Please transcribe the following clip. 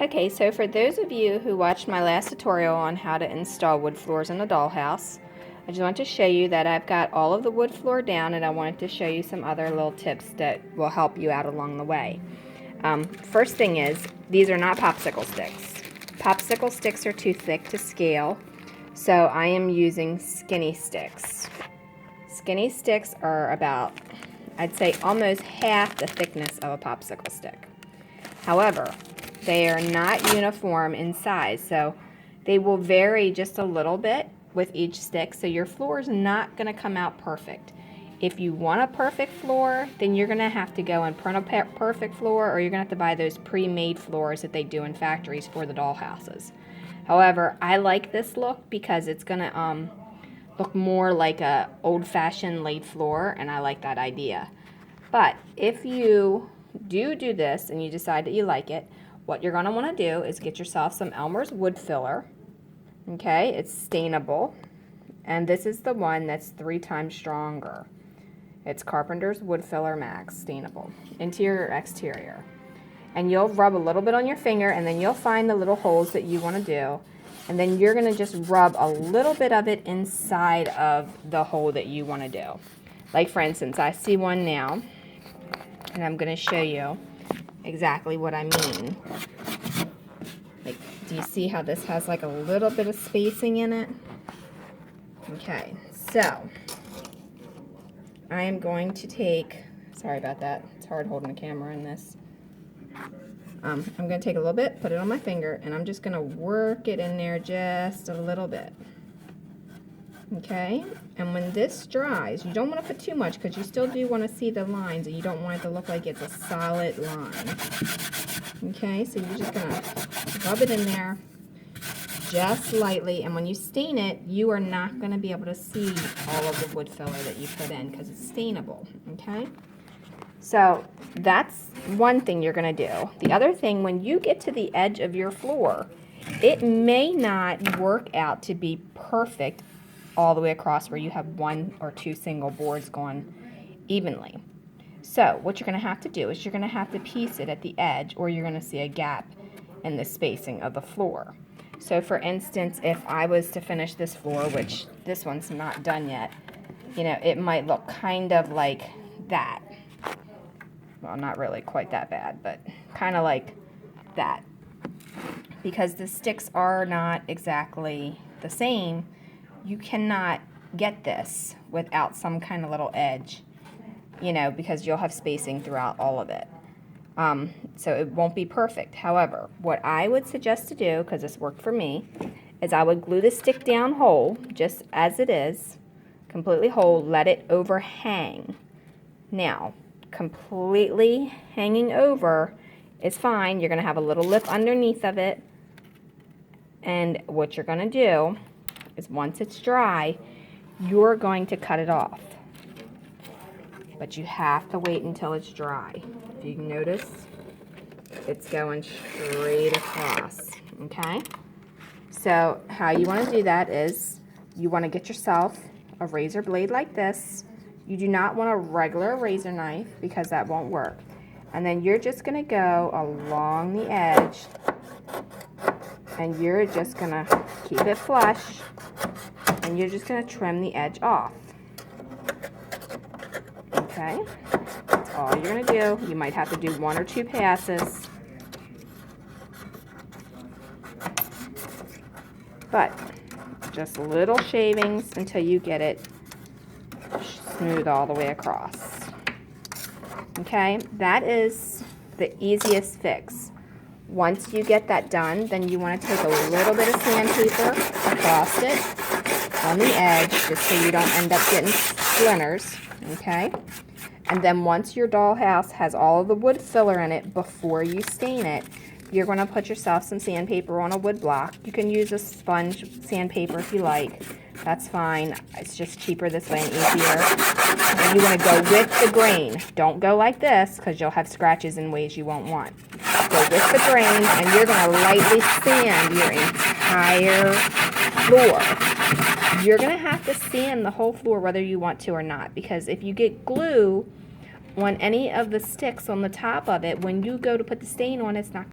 Okay, so for those of you who watched my last tutorial on how to install wood floors in a dollhouse, I just want to show you that I've got all of the wood floor down, and I wanted to show you some other little tips that will help you out along the way. First thing is, these are not popsicle sticks. Popsicle sticks are too thick to scale, so I am using skinny sticks. Skinny sticks are about, I'd say, almost half the thickness of a popsicle stick. However, they are not uniform in size, so they will vary just a little bit with each stick, so your floor is not going to come out perfect. If you want a perfect floor, then you're going to have to go and print a perfect floor, or you're going to have to buy those pre-made floors that they do in factories for the dollhouses. However, I like this look because it's going to look more like a old-fashioned laid floor, and I like that idea. But if you do this and you decide that you like it, what you're going to want to do is get yourself some Elmer's wood filler. Okay, it's stainable, and this is the one that's 3 times stronger. It's Carpenter's Wood Filler Max Stainable, interior, exterior. And you'll rub a little bit on your finger, and then you'll find the little holes that you want to do, and then you're going to just rub a little bit of it inside of the hole that you want to do. Like, for instance, I see one now, and I'm going to show you exactly what I mean. Like, do you see how this has like a little bit of spacing in it? Okay, so I am going to take, sorry about that, it's hard holding the camera in this. I'm going to take a little bit, put it on my finger, and I'm just going to work it in there just a little bit. Okay, and when this dries, you don't want to put too much because you still do want to see the lines, and you don't want it to look like it's a solid line. Okay, so you're just going to rub it in there just lightly, and when you stain it, you are not going to be able to see all of the wood filler that you put in because it's stainable. Okay, so that's one thing you're going to do. The other thing, when you get to the edge of your floor, it may not work out to be perfect all the way across where you have 1 or 2 single boards going evenly. So what you're going to have to do is you're going to have to piece it at the edge, or you're going to see a gap in the spacing of the floor. So for instance, if I was to finish this floor, which this one's not done yet, you know, it might look kind of like that. Well, not really quite that bad, but kind of like that. Because the sticks are not exactly the same, you cannot get this without some kind of little edge, you know, because you'll have spacing throughout all of it. So it won't be perfect. However, what I would suggest to do, because this worked for me, is I would glue the stick down whole, just as it is, completely whole, let it overhang. Now, completely hanging over is fine. You're going to have a little lip underneath of it, and what you're going to do is once it's dry, you're going to cut it off. But you have to wait until it's dry. If you can notice, it's going straight across, okay? So how you want to do that is you want to get yourself a razor blade like this. You do not want a regular razor knife because that won't work. And then you're just going to go along the edge, and you're just going to keep it flush, and you're just going to trim the edge off. Okay, that's all you're going to do. You might have to do 1 or 2 passes, but just little shavings until you get it smooth all the way across. Okay, that is the easiest fix. Once you get that done, then you want to take a little bit of sandpaper across it on the edge, just so you don't end up getting splinters. Okay, and then once your dollhouse has all of the wood filler in it, before you stain it, you're going to put yourself some sandpaper on a wood block. You can use a sponge sandpaper if you like. That's fine. It's just cheaper this way and easier. And you want to go with the grain. Don't go like this, because you'll have scratches in ways you won't want. Go with the grain, and you're going to lightly sand your entire floor. You're going to have to sand the whole floor whether you want to or not, because if you get glue on any of the sticks on the top of it, when you go to put the stain on, it's not